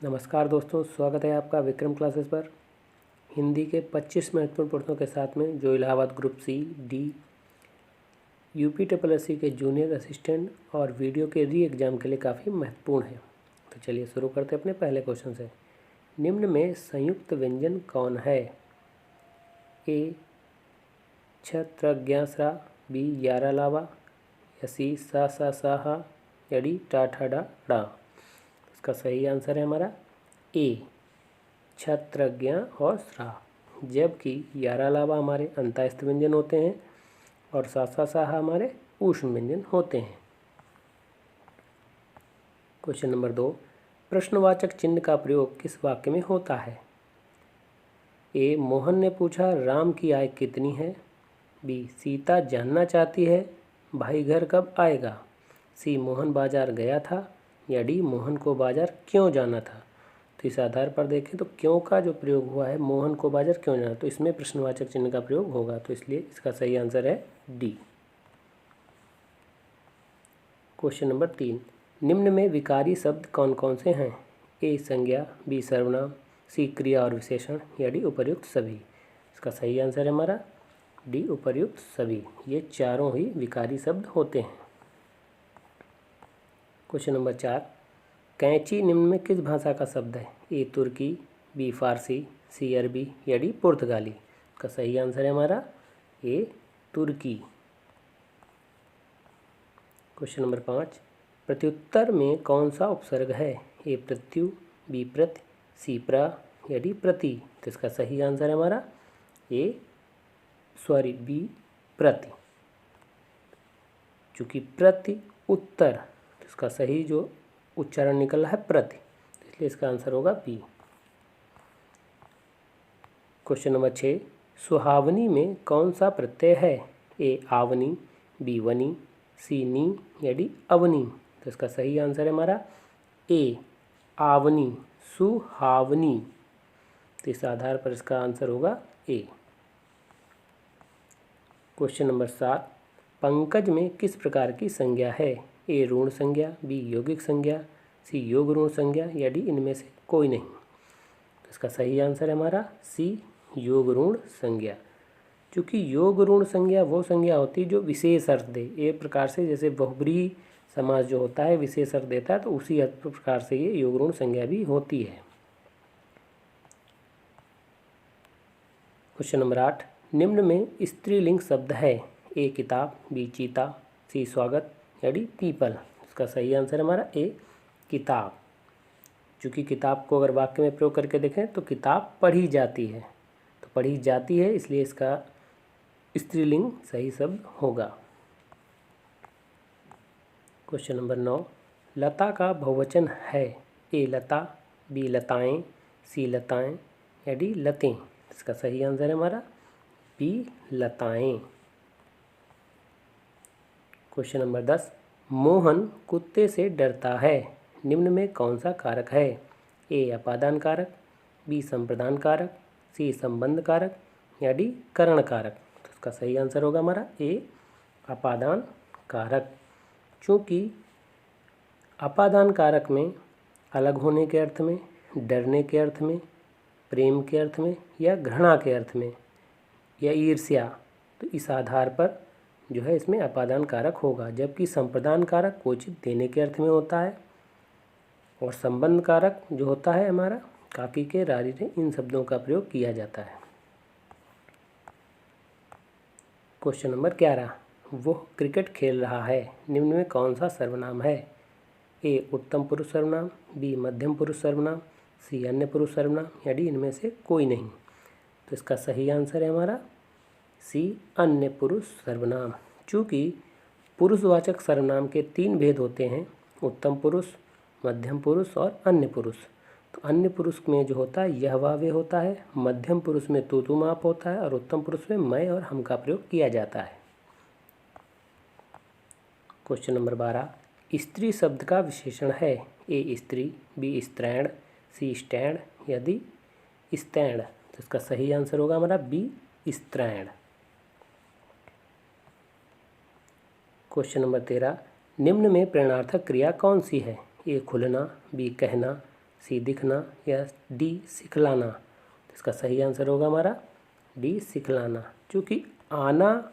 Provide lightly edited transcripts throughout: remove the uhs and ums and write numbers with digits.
नमस्कार दोस्तों, स्वागत है आपका विक्रम क्लासेस पर। हिंदी के 25 महत्वपूर्ण प्रश्नों के साथ में जो Allahabad group C, D, UP triple के जूनियर असिस्टेंट और वीडियो के री एग्ज़ाम के लिए काफ़ी महत्वपूर्ण है। तो चलिए शुरू करते हैं अपने पहले क्वेश्चन से। निम्न में संयुक्त व्यंजन कौन है? ए छत्रज्ञासरा, बी यारालावा, या सी सा सा साहा, या डी टा ठा डा डा। इसका सही आंसर है हमारा ए छत्रज्ञ और स्रा, जबकि यारालावा हमारे अंतःस्थ व्यंजन होते हैं और सा सा साहा हमारे ऊष्म व्यंजन होते हैं। क्वेश्चन नंबर 2, प्रश्नवाचक चिन्ह का प्रयोग किस वाक्य में होता है? ए मोहन ने पूछा राम की आय कितनी है, बी सीता जानना चाहती है भाई घर कब आएगा, सी मोहन बाजार गया था, या डी मोहन को बाजार क्यों जाना था। तो इस आधार पर देखें तो क्यों का जो प्रयोग हुआ है, मोहन को बाजार क्यों जाना, तो इसमें प्रश्नवाचक चिन्ह का प्रयोग होगा, तो इसलिए इसका सही आंसर है डी। क्वेश्चन नंबर 3, निम्न में विकारी शब्द कौन कौन से हैं? ए संज्ञा, बी सर्वनाम, सी क्रिया और विशेषण, या डी उपर्युक्त सभी। इसका सही आंसर है हमारा डी उपर्युक्त सभी। ये चारों ही विकारी शब्द होते हैं। क्वेश्चन नंबर 4, कैंची निम्न में किस भाषा का शब्द है? ए तुर्की, बी फारसी, सी अरबी, या डी पुर्तगाली। इसका सही आंसर है हमारा ए तुर्की। क्वेश्चन नंबर 5, प्रत्युत्तर में कौन सा उपसर्ग है? ए प्रत्यु, बी प्रति, सी प्रा, या डी प्रति। तो इसका सही आंसर है हमारा बी प्रति, चूँकि प्रति उत्तर, तो इसका सही जो उच्चारण निकल रहा है प्रति, इसलिए इसका आंसर होगा बी। क्वेश्चन नंबर 6, सुहावनी में कौन सा प्रत्यय है? ए आवनी, बी वनी, सी नी, या डी अवनी। तो इसका सही आंसर है हमारा ए आवनी, सुहावनी। तो इस आधार पर इसका आंसर होगा ए। क्वेश्चन नंबर 7, पंकज में किस प्रकार की संज्ञा है? ए ऋण संज्ञा, बी यौगिक संज्ञा, सी योग ऋण संज्ञा, या डी इनमें से कोई नहीं। तो इसका सही आंसर है हमारा सी योग ऋण संज्ञा, क्योंकि योग ऋण संज्ञा वो संज्ञा होती है जो विशेष अर्थ दे। एक प्रकार से जैसे बहुब्रीहि समास जो होता है विशेष अर्थ देता है, तो उसी प्रकार से ये योग ऋण संज्ञा भी होती है। क्वेश्चन नंबर 8, निम्न में स्त्रीलिंग शब्द है? ए किताब, बी चीता, सी स्वागत, या डी पीपल। इसका सही आंसर हमारा ए किताब, क्योंकि किताब को अगर वाक्य में प्रयोग करके देखें तो किताब पढ़ी जाती है, तो पढ़ी जाती है, इसलिए इसका स्त्रीलिंग सही शब्द होगा। क्वेश्चन नंबर 9, लता का बहुवचन है? ए लता, बी लताएं, सी लताएं, या डी लतें। इसका सही आंसर है हमारा बी लताएं। क्वेश्चन नंबर 10, मोहन कुत्ते से डरता है, निम्न में कौन सा कारक है? ए अपादान कारक, बी संप्रदान कारक, सी संबंध कारक, या डी करण कारक। तो इसका सही आंसर होगा हमारा ए अपादान कारक, चूँकि अपादान कारक में अलग होने के अर्थ में, डरने के अर्थ में, प्रेम के अर्थ में, या घृणा के अर्थ में, या ईर्ष्या, तो इस आधार पर जो है इसमें अपादान कारक होगा। जबकि संप्रदान कारक कोचित देने के अर्थ में होता है, और संबंध कारक जो होता है हमारा काकी के, रारी रे, इन शब्दों का प्रयोग किया जाता है। क्वेश्चन नंबर 11, वो क्रिकेट खेल रहा है, निम्न में कौन सा सर्वनाम है? ए उत्तम पुरुष सर्वनाम, बी मध्यम पुरुष सर्वनाम, सी अन्य पुरुष सर्वनाम, या डी इनमें से कोई नहीं। तो इसका सही आंसर है हमारा सी अन्य पुरुष सर्वनाम, चूँकि पुरुषवाचक सर्वनाम के 3 भेद होते हैं, उत्तम पुरुष, मध्यम पुरुष और अन्य पुरुष। तो अन्य पुरुष में जो होता है यह वह वे होता है, मध्यम पुरुष में तू तुम आप होता है, और उत्तम पुरुष में मैं और हम का प्रयोग किया जाता है। क्वेश्चन नंबर 12, स्त्री शब्द का विशेषण है? ए स्त्री, बी स्त्रैण, सी स्टैंड, या डी स्टैंड। तो इसका सही आंसर होगा हमारा बी स्त्रैण। क्वेश्चन नंबर 13, निम्न में प्रेरणार्थक क्रिया कौन सी है? ए खुलना, बी कहना, सी दिखना या डी सिखलाना। तो इसका सही आंसर होगा हमारा डी सिखलाना। क्योंकि आना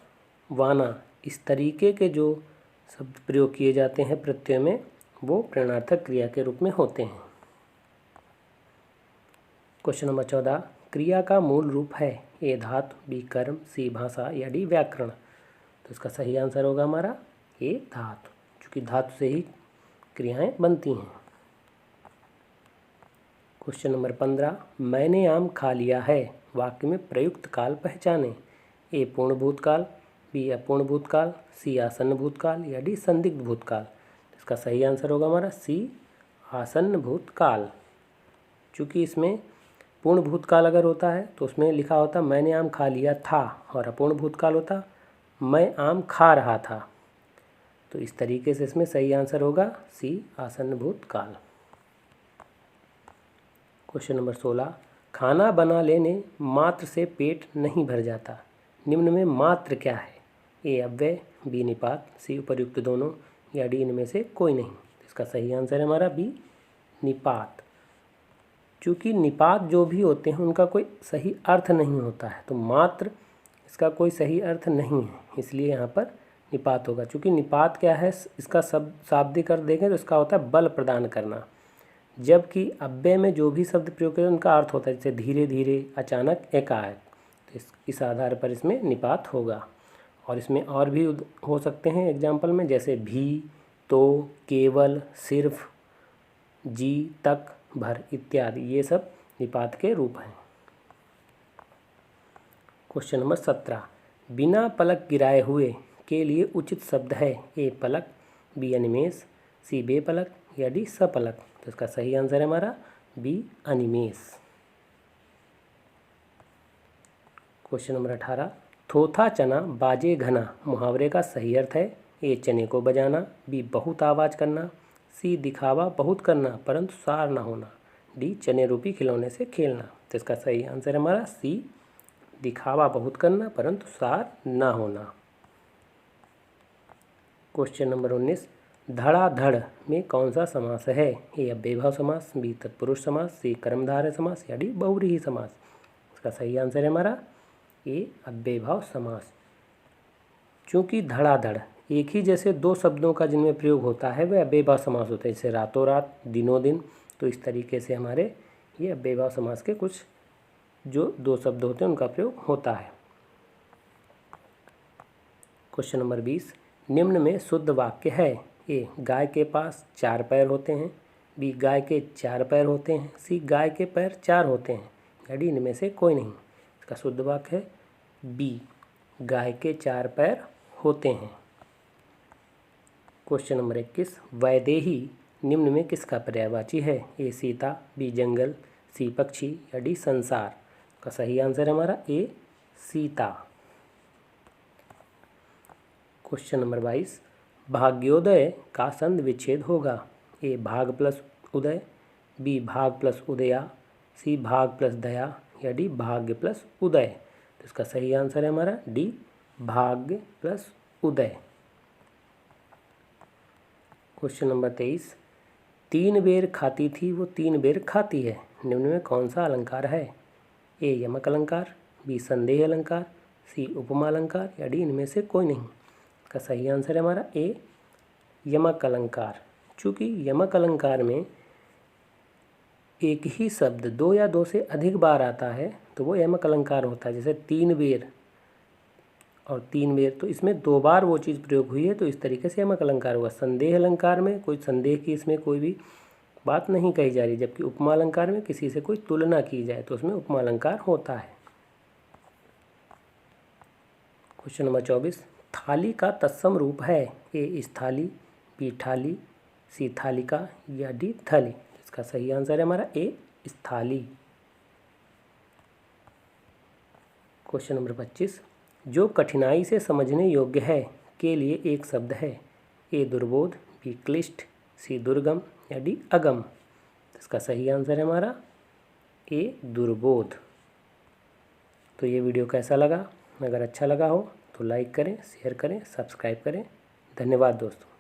वाना इस तरीके के जो शब्द प्रयोग किए जाते हैं प्रत्यय में वो प्रेरणार्थक क्रिया के रूप में होते हैं। क्वेश्चन नंबर 14, क्रिया का मूल रूप है ए धातु, बी कर्म, सी भाषा या डी व्याकरण। तो इसका सही आंसर होगा हमारा ए धातु, क्योंकि धातु से ही क्रियाएं बनती हैं। क्वेश्चन नंबर 15, मैंने आम खा लिया है वाक्य में प्रयुक्त काल पहचाने। ए पूर्ण भूतकाल, बी अपूर्ण भूतकाल, सी आसन्न भूतकाल या डी संदिग्ध भूतकाल। इसका सही आंसर होगा हमारा सी आसन्न भूतकाल। चूँकि इसमें पूर्ण भूतकाल अगर होता है तो उसमें लिखा होता मैंने आम खा लिया था, और अपूर्ण भूतकाल होता मैं आम खा रहा था। तो इस तरीके से इसमें सही आंसर होगा सी आसन्न भूतकाल। क्वेश्चन नंबर 16, खाना बना लेने मात्र से पेट नहीं भर जाता। निम्न में मात्र क्या है? ए अव्यय, बी निपात, सी उपर्युक्त दोनों या डी इनमें से कोई नहीं। इसका सही आंसर है हमारा बी निपात। चूँकि निपात जो भी होते हैं उनका कोई सही अर्थ नहीं होता है, तो मात्र इसका कोई सही अर्थ नहीं है, इसलिए यहाँ पर निपात होगा। चूँकि निपात क्या है, इसका शाब्दिक अर्थ देखें तो इसका होता है बल प्रदान करना, जबकि अव्यय में जो भी शब्द प्रयोग करें उनका अर्थ होता है जैसे धीरे धीरे, अचानक, एकाएक। तो इस आधार पर इसमें निपात होगा। और इसमें और भी हो सकते हैं एग्जाम्पल में, जैसे भी, तो, केवल, सिर्फ, जी, तक, भर इत्यादि, ये सब निपात के रूप हैं। क्वेश्चन नंबर 17, बिना पलक गिराए हुए के लिए उचित शब्द है ए पलक, बी अनिमेष, सी बेपलक या डी सपलक। तो इसका सही आंसर है हमारा बी अनिमेष। क्वेश्चन नंबर 18, थोथा चना बाजे घना मुहावरे का सही अर्थ है ए चने को बजाना, बी बहुत आवाज़ करना, सी दिखावा बहुत करना परंतु सार ना होना, डी चने रूपी खिलौने से खेलना। तो इसका सही आंसर है हमारा सी दिखावा बहुत करना परंतु सार ना होना। क्वेश्चन नंबर 19, धड़ाधड़ में कौन सा समास है? ए अव्ययभाव समास, बी तत्पुरुष समास, सी कर्मधारय समास या डी बहुव्रीहि समास। इसका सही आंसर है हमारा ए अव्ययभाव समास। चूँकि धड़ाधड़ एक ही जैसे दो शब्दों का जिनमें प्रयोग होता है वह अव्ययभाव समास होता है, जैसे रातों रात, दिनों दिन। तो इस तरीके से हमारे ये अव्ययभाव समास के कुछ जो दो शब्द होते हैं उनका प्रयोग होता है। क्वेश्चन नंबर 20, निम्न में शुद्ध वाक्य है ए गाय के पास 4 पैर होते हैं, बी गाय के 4 पैर होते हैं, सी गाय के पैर 4 होते हैं या डी इनमें से कोई नहीं। इसका शुद्ध वाक्य है बी गाय के 4 पैर होते हैं। क्वेश्चन नंबर 21, वैदेही निम्न में किसका पर्यायवाची है? ए सीता, बी जंगल, सी पक्षी या डी संसार। का सही आंसर है हमारा ए सीता। क्वेश्चन नंबर 22, भाग्योदय का संधि विच्छेद होगा। ए भाग प्लस उदय, बी भाग प्लस उदया, सी भाग प्लस दया या डी भाग्य प्लस उदय। तो इसका सही आंसर है हमारा डी भाग्य प्लस उदय। क्वेश्चन नंबर 23, 3 बेर खाती थी वो 3 बेर खाती है। निम्न में कौन सा अलंकार है? ए यमक अलंकार, बी संदेह अलंकार, सी उपमा अलंकार या डी इनमें से कोई नहीं। का सही आंसर है हमारा ए यमक अलंकार। चूँकि यमक अलंकार में एक ही शब्द 2 या 2 से अधिक बार आता है तो वो यमक अलंकार होता है। जैसे 3 बेर और 3 बेर, तो इसमें 2 बार वो चीज़ प्रयोग हुई है, तो इस तरीके से यमक अलंकार हुआ। संदेह अलंकार में कोई संदेह की इसमें कोई भी बात नहीं कही जा रही, जबकि उपमा अलंकार में किसी से कोई तुलना की जाए तो उसमें उपमा अलंकार होता है। क्वेश्चन नंबर 24, थाली का तत्सम रूप है ए स्थाली, बी थाली, सी थालिका या डी थली। इसका सही आंसर है हमारा ए स्थाली। क्वेश्चन नंबर 25, जो कठिनाई से समझने योग्य है के लिए एक शब्द है। ए दुर्बोध, बी क्लिष्ट, सी दुर्गम या डी अगम। इसका सही आंसर है हमारा ए दुर्बोध। तो ये वीडियो कैसा लगा? अगर अच्छा लगा हो तो लाइक करें, शेयर करें, सब्सक्राइब करें। धन्यवाद दोस्तों।